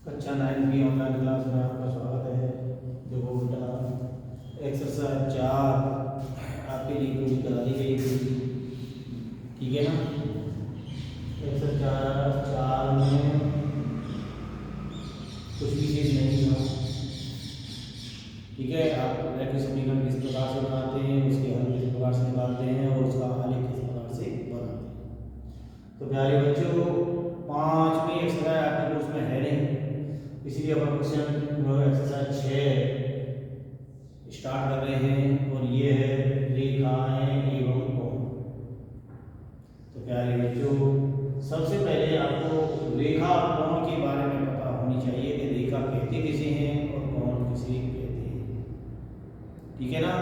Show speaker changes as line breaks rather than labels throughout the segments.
कक्षा 9 की online class में आपका स्वागत है। देखो बेटा, एक्सरसाइज 4 आपके लिए पूरी करा दी गई थी, ठीक है ना। एक्सरसाइज 4 में कुछ विशेष नहीं था, ठीक है। आप रैखिक समीकरण किस प्रकार से बनाते हैं, उसके हल किस प्रकार से निकालते हैं और उसका आलेख किस प्रकार से बनाते हैं। तो प्यारे बच्चों, 5वीं एक्सरसाइज आपके कोर्स में है नहीं, इसीलिए अपन क्वेश्चन एक्सरसाइज 6 स्टार्ट कर रहे हैं और ये है रेखाएं एवं कोण। तो प्यारे बच्चों, सबसे पहले आपको रेखा और कोण के बारे में पता होनी चाहिए कि रेखा कहते किसे हैं और कोण किसे कहते हैं, ठीक है ना।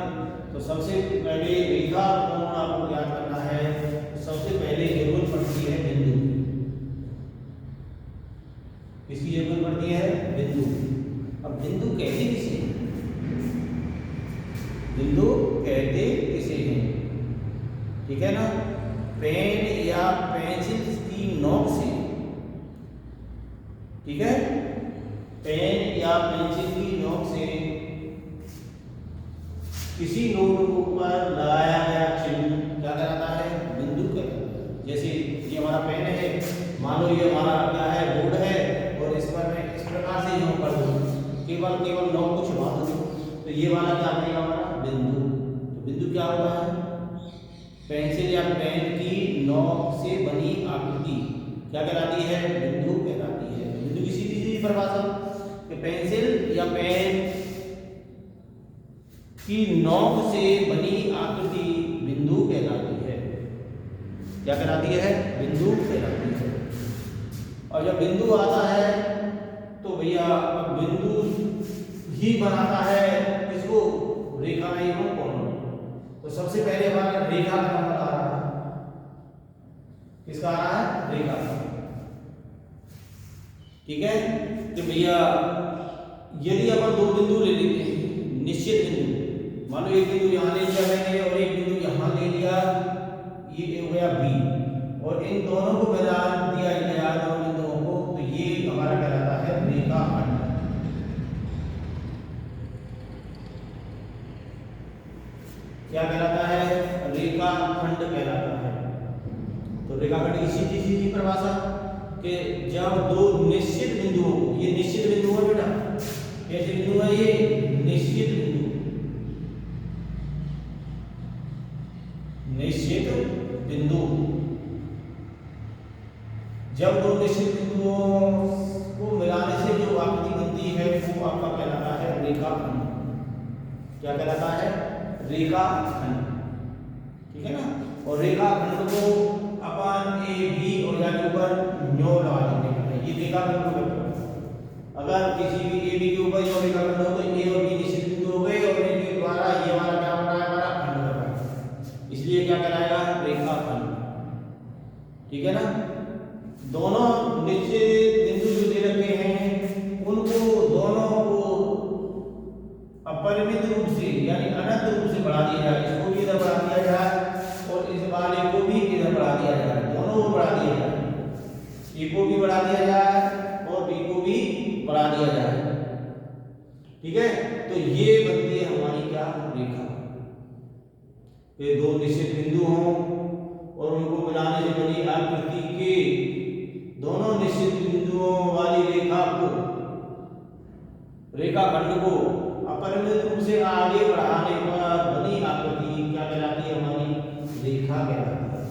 तो सबसे पहले रेखा और कोण आपको याद करना है। तो सबसे पहले जरूरत पड़ती है बिंदु। किसकी जरूरत पड़ती है? बिंदु। अब बिंदु कहते किसे हैं? बिंदु कहते किसे हैं, ठीक है ना। पेन या पेंसिल की नोक से, ठीक है, पेन या पेंसिल की नोक से किसी नोटबुक पर लगाया गया चिन्ह क्या कहलाता है? बिंदु कहलाता है। जैसे ये हमारा पेन है, मान लो ये हमारा क्या है? बोर्ड है, और इस पर मैं इस प्रकार से यूं कर दूं, केवल नोक को छुपा दूं, तो ये वाला क्या बनेगा? हमारा बिंदु। तो बिंदु क्या होता है? पेंसिल या पेन की नोक से बनी आकृति क्या कहलाती है? बिंदु कहलाती है। बिंदु की सीधी सीधी परिभाषा कि पेंसिल या पेन की नोक से बनी आकृति बिंदु कहलाती है। क्या कहलाती है? बिंदु कहलाती है। और जब बिंदु आता है तो भैया अब बिंदु ही बनाता है किसको? रेखा एवं कोण। तो सबसे पहले हमारा रेखा का नंबर आ रहा है। किसका आ रहा है? रेखा का, ठीक है। तो भैया यदि अपन दो बिंदु ले लेते हैं, निश्चित बिंदु, मान लो एक बिंदु यहाँ ले लिया मैंने और एक बिंदु यहाँ ले लिया, ये हो गया बी, और इन दोनों को मिला दिया गया दोनों बिंदुओं को, तो ये हमारा कहलाता है रेखाखंड। क्या कहलाता है? रेखाखंड कहलाता है। तो रेखाखंड की सीधी सीधी परिभाषा कि जब दो निश्चित बिंदुओं को, ये निश्चित बिंदु है बेटा, कैसे बिंदु है ये? निश्चित बिंदु, निश्चित बिंदु। जब दो निश्चित बिंदुओं को मिलाने से जो आकृति बनती है वो आपका कहलाता है रेखाखंड। क्या कहलाता है? रेखाखंड, ठीक है ना। और रेखाखंड को अपन ए बी और या के ऊपर न्यो लगा देते हैं, ये रेखाखंड को कहते हैं। अगर किसी भी ए बी के ऊपर न्यो रेखाखंड हो तो ए और बी निश्चित बिंदु हो गए, और इनके द्वारा ये हमारा क्या बन रहा है? हमारा खंड बन रहा है, इसलिए क्या कहलाएगा? रेखाखंड, ठीक है ना। दोनों निश्चित बिंदु जो दे रखे हैं उनको दोनों को अपरिमित रूप से यानी अनंत रूप से बढ़ा दिया जाए। इसको भी इधर बढ़ा दिया जाए और इस वाले को भी इधर बढ़ा दिया जाए, दोनों को बढ़ा दिया जाए। ए को भी बढ़ा दिया जाए और बी को भी बढ़ा दिया जाए, ठीक है। तो ये बनती है हमारी क्या? रेखा। ये दो निश्चित बिंदु हों और उनको मिलाने से बनी आकृति के दोनों निश्चित बिंदुओं वाली रेखा को, रेखाखंड को अपरिमित रूप से आगे बढ़ाने पर बनी आकृति क्या कहलाती है? हमारी रेखा कहलाती है।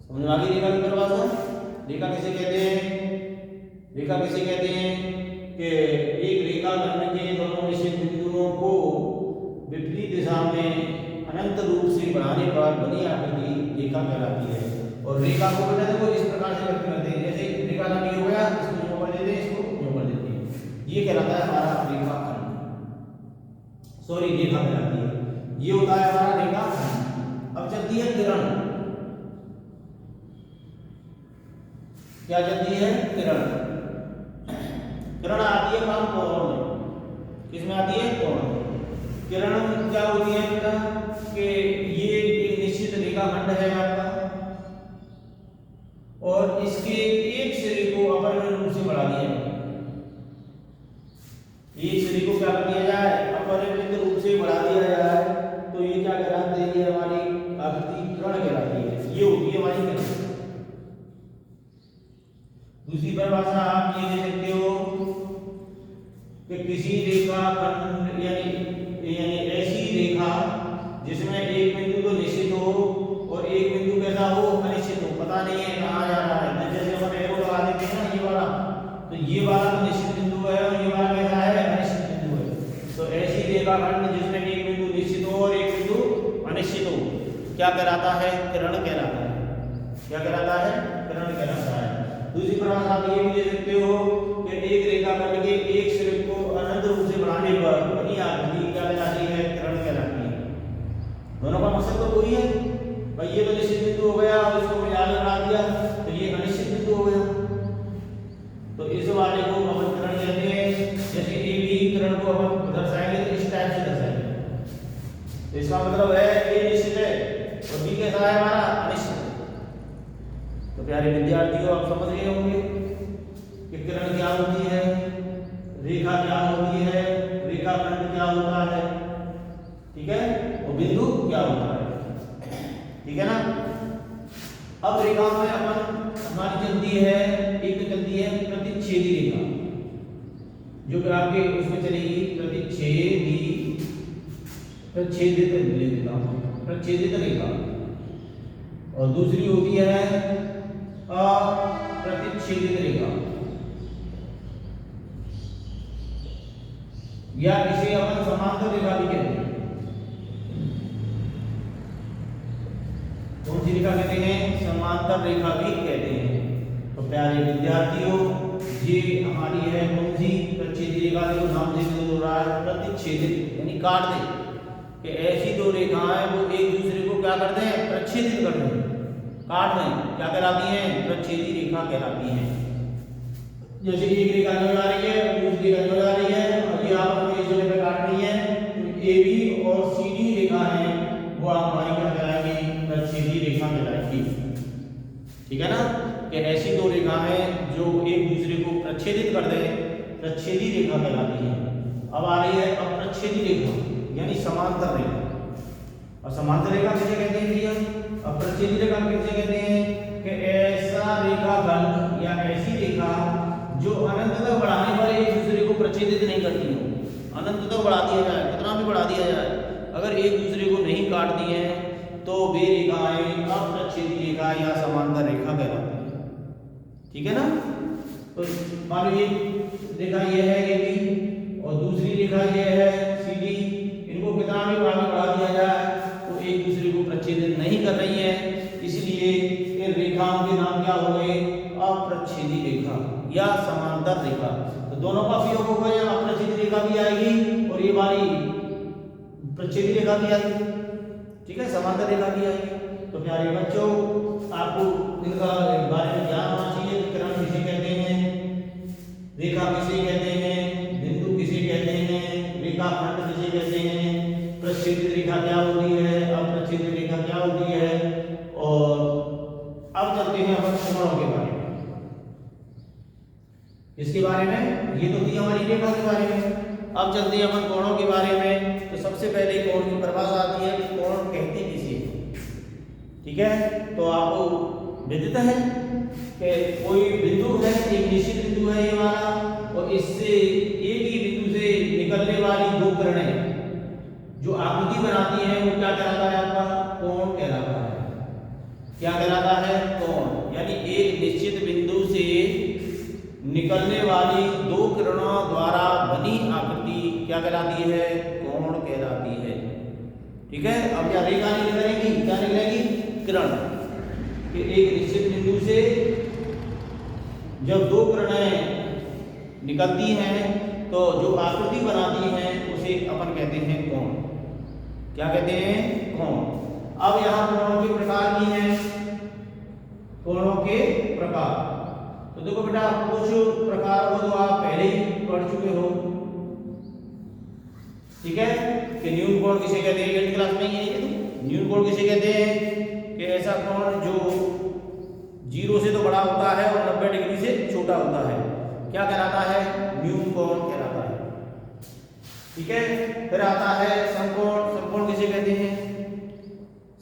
समझ में आ गई रेखा की परिभाषा? रेखा किसे कहते हैं? रेखा किसे कहते हैं कि एक रेखाखंड के दोनों निश्चित बिंदुओं को विपरीत दिशा में अनंत रूप से बढ़ाने पर बनी आकृति रेखा कहलाती है। और रेखा को बेटा देखो इस प्रकार से व्यक्त करते हैं, जैसे रेखा का ये हो गया, इसको यूं कर देते हैं, इसको यूं कर देते हैं, ये कहलाता है हमारा रेखाखंड, सॉरी रेखा कहलाती है। ये होता है हमारा रेखाखंड। अब चलती है किरण। क्या चलती है? किरण। किरण आती है काम कोण में। किसमें आती है? कोण में। किरण क्या होती है बेटा कि ये एक निश्चित रेखाखंड है आपका, और इसके एक सिरे को अपरिमित रूप से बढ़ा दिया दूसरी परिभाषा आप ये दे सकते हो कि किसी रेखा खंड यानी ऐसी रेखा जिसमें एक बिंदु तो निश्चित हो और एक बिंदु कैसा हो, अनिश्चित हो, पता नहीं है कहाँ जा रहा है। जैसे हम एरो लगा देते हैं ना, ये वाला, तो ये वाला तो निश्चित बिंदु है और ये वाला कैसा है, अनिश्चित बिंदु है। तो ऐसी रेखा खंड जिसमें एक बिंदु निश्चित हो और एक बिंदु अनिश्चित हो, क्या कहलाता है, किरण कहलाता है। क्या कहलाता है, किरण कहलाता है। दूसरी परिभाषा आप ये भी दे सकते हो कि एक रेखा खंड के एक सिरे को अनंत रूप से बढ़ाने पर बनी आकृति क्या कहलाती है, किरण कहलाती है। दोनों का मकसद तो वही है भाई, ये तो निश्चित बिंदु हो गया और इसको मिला के बढ़ा दिया तो ये अनिश्चित बिंदु हो गया। तो इस वाले को अपन किरण कहते हैं। जैसे ए बी किरण को अपन दर्शाएंगे तो इस टाइप से दर्शाएंगे। तो इसका मतलब है ए निश्चित है और बी कैसा है, हमारा अनिश्चित। तो प्यारे विद्यार्थियों, आप समझ गए होंगे कि किरण क्या होती है, रेखा क्या होती है, रेखा खंड क्या होता है, ठीक है, और बिंदु क्या होता है, ठीक है ना। अब रेखा में अपन हमारी चलती है, एक तो चलती है प्रतिच्छेदी रेखा, जो कि आपके उसमें चलेगी प्रच्छेदित ले देता हूं, प्रच्छेदित रेखा। और दूसरी होती है अप्रतिच्छेदित रेखा, या इसे अपन समांतर रेखा भी कहते हैं। कौन सी रेखा कहते हैं, समांतर रेखा भी कहते हैं। तो प्यारे विद्यार्थियों, ये हमारी है कौन सी, प्रच्छेदी रेखा। देखो नाम से हो रहा है प्रतिच्छेदित, यानी काट दे कि ऐसी दो रेखाएं वो एक दूसरे को क्या करते हैं, प्रच्छेदित करते हैं, काट दें, क्या कहलाती हैं, प्रच्छेदी रेखा कहलाती हैं। जैसे एक रेखा जो आ रही है दूसरी रेखा जो आ रही है और ये आपको इस जगह पे काटनी है, तो ए बी और सी डी रेखा है वो हमारी क्या कहलाएगी, प्रच्छेदी रेखा कहलाएगी, ठीक है ना। कि ऐसी दो रेखाएं जो एक दूसरे को प्रच्छेदित कर दें, प्रच्छेदी रेखा कहलाती है। अब आ रही है अप्रच्छेदी रेखा, यानी समांतर रेखा। और समांतर रेखा किसे कहते हैं भैया, अप्रच्छेदी रेखा किसे कहते हैं कि ऐसा रेखा खंड या ऐसी रेखा जो अनंत तक बढ़ाने पर एक दूसरे को प्रच्छेदित नहीं करती हो। अनंत तक बढ़ा दिया जाए, कितना भी बढ़ा दिया जाए, अगर एक दूसरे को नहीं काटती है तो वे रेखाएं अप्रच्छेदी रेखा या समांतर रेखा कहलाती है, ठीक है ना। तो मान लो ये रेखा ये है ए बी और दूसरी रेखा ये है सी डी, इनको कितना भी बढ़ा दिया जाए तो एक दूसरे को प्रच्छेदित नहीं कर रही है, इसलिए इन रेखाओं के नाम क्या हो गए, अप्रच्छेदी रेखा या समांतर रेखा। तो दोनों का उपयोग होगा, या अप्रच्छेदी रेखा भी आएगी और ये वाली प्रच्छेदी रेखा भी आएगी, ठीक है, समांतर रेखा भी आएगी। तो प्यारे बच्चों, आपको इनका बारे में ज्ञान होना चाहिए कि किरण किसे कहते हैं, रेखा किसे कहते हैं, बिंदु किसे कहते हैं, रेखा खंड किसे कहते हैं, प्रच्छेदित रेखा क्या होती है, अप्रच्छेदित रेखा क्या होती है। और अब चलते हैं अपन कोणों के बारे में। इसके बारे में ये तो थी हमारी रेखा के बारे में। अब चलते हैं अपन कोणों के बारे में। तो सबसे पहले कोण की परिभाषा आती है कि कोण कहते किसे, ठीक है। तो आपको विदित है कि कोई बिंदु है, एक निश्चित बिंदु है ये वाला, और इससे एक ही बिंदु से निकलने वाली दो किरणें जो आकृति बनाती हैं वो क्या कहलाता है, आपका कोण कहलाता है। क्या कहलाता है, कोण। यानी एक निश्चित बिंदु से निकलने वाली दो किरणों द्वारा बनी आकृति क्या कहलाती है, कोण कहलाती है, ठीक है। अब क्या रेखा निकलेगी, क्या निकलेगी, किरण। कि एक निश्चित बिंदु से जब दो किरणें निकलती हैं तो जो आकृति बनाती हैं उसे अपन कहते हैं कोण। क्या कहते हैं, कोण। अब यहाँ कोणों के प्रकार भी हैं, कोणों के प्रकार। तो देखो बेटा, कुछ प्रकार को तो आप पहले ही पढ़ चुके हो, ठीक है, कि न्यून कोण किसे कहते हैं, 8th क्लास में ही है। न्यून कोण किसे कहते हैं कि ऐसा कोण जो 0 से तो बड़ा होता है और 90 डिग्री से छोटा होता है, क्या कहलाता है, न्यून कोण कहलाता है, ठीक है। फिर आता है समकोण। समकोण किसे कहते हैं,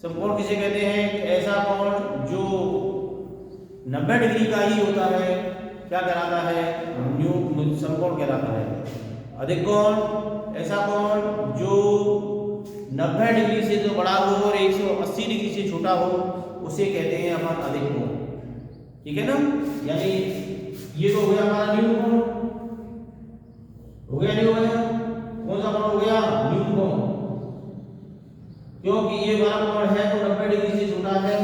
समकोण किसे कहते हैं कि ऐसा कोण जो 90 डिग्री का ही होता है, क्या कहलाता है, समकोण कहलाता है। अधिक कोण ऐसा कोण जो 90 डिग्री से जो बड़ा हो और 180 डिग्री से छोटा हो, उसे कहते हैं अपन अधिक कोण। ठीक है ना, यानी ये तो हो गया हमारा न्यून कोण, हो गया नहीं हो गया, कौन सा कोण हो गया, न्यून कोण, क्योंकि ये वाला कोण है तो 90 डिग्री से छोटा है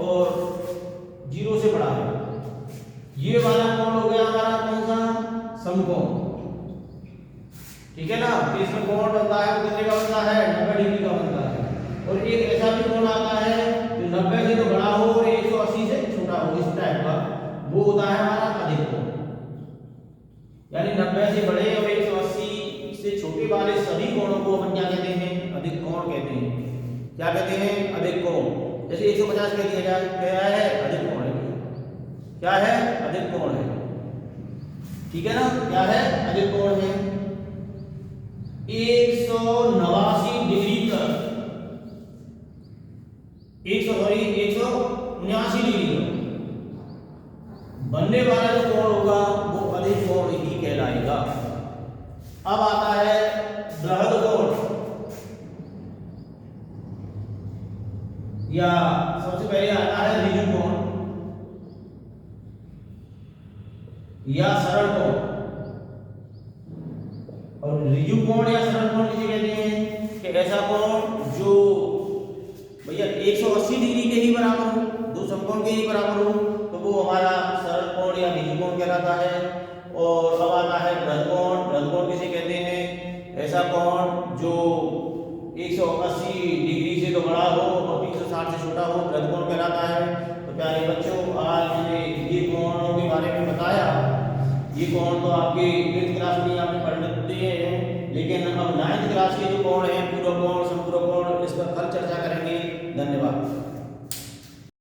और 0 से बड़ा है। ये वाला कोण हो गया हमारा कौन सा, समकोण। ठीक है ना, तो इसमें कोण बनता है कितने का बनता है, 90 डिग्री का बनता है। और एक ऐसा भी कोण आता है जो 90 से तो बड़ा हो और 180 से छोटा हो, इस टाइप का, वो होता है हमारा अधिक कोण। यानी 90 से बड़े और 180 से छोटे वाले सभी कोणों को अपन क्या कहते हैं, अधिक कोण कहते हैं। क्या कहते हैं, अधिक कोण। जैसे 150 कह दिया जाए, क्या है, अधिक कोण है, क्या है, अधिक कोण है। ठीक है ना, क्या है, अधिक कोण है। 189 डिग्री तक, 179 डिग्री तक बनने वाला जो कोण होगा वो अधिक कोण ही कहलाएगा। अब आता है बृहद कोण, या सबसे पहले आता है ऋजु कोण या सरल कोण। और ऋजु कोण या सरल कोण किसे कहते हैं, कि ऐसा कोण जो भैया 180 डिग्री के ही बराबर हो, दो समकोण के ही बराबर हो, तो वो हमारा सरल कोण या ऋजु कोण कहलाता है। और अब आता है बृहद कोण। बृहद कोण किसे कहते हैं, ऐसा कोण जो 180 डिग्री से तो बड़ा हो और 360 से छोटा हो, बृहद कोण कहलाता है। तो प्यारे बच्चों, आज मैंने ये कोणों के बारे में बताया। ये कोण तो आपके 8th क्लास में आपने पढ़ते हैं, लेकिन अब 9th क्लास के जो कोण हैं, पूरक कोण, समपूरक कोण, इस पर कल चर्चा करेंगे। धन्यवाद।